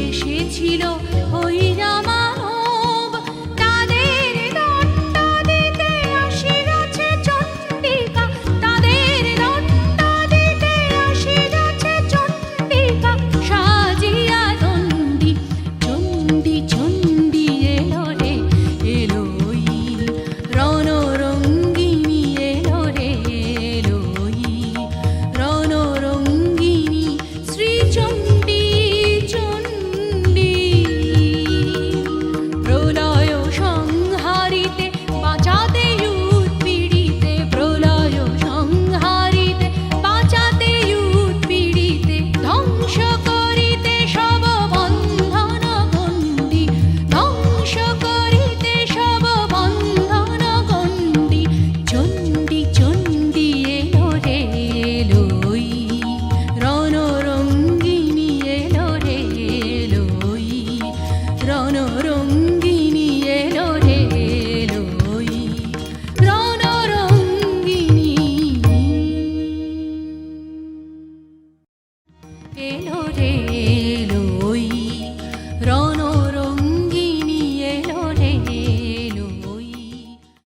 এসেছিল ওই রামানব, তাদের দণ্ড দিতে আসিয়াছে চণ্ডিকা, তাদের দণ্ড দিতে আসিয়াছে চণ্ডিকা, সাজিয়া দণ্ডী চণ্ডী চণ্ডী এলো রে এলোই, রণরঙ্গিনী এলো রে এলোই, রণরঙ্গিনী শ্রীচণ্ডী চণ্ডী। প্রলয় সংহারিতে বাঁচাতে উৎপীড়িতে, প্রলয় সংহারিতে বাঁচাতে উৎপীড়িতে, ধ্বংস করিতে সব বন্ধন গণ্ডি, ধ্বংস করিতে সব বন্ধন গণ্ডি, চণ্ডী চণ্ডী এলো রে এলোই, রণরঙ্গিনী এলো রে এলোই, রণরঙ্গিনী এলো রে এলোই, রণরঙ্গিনী এলো রে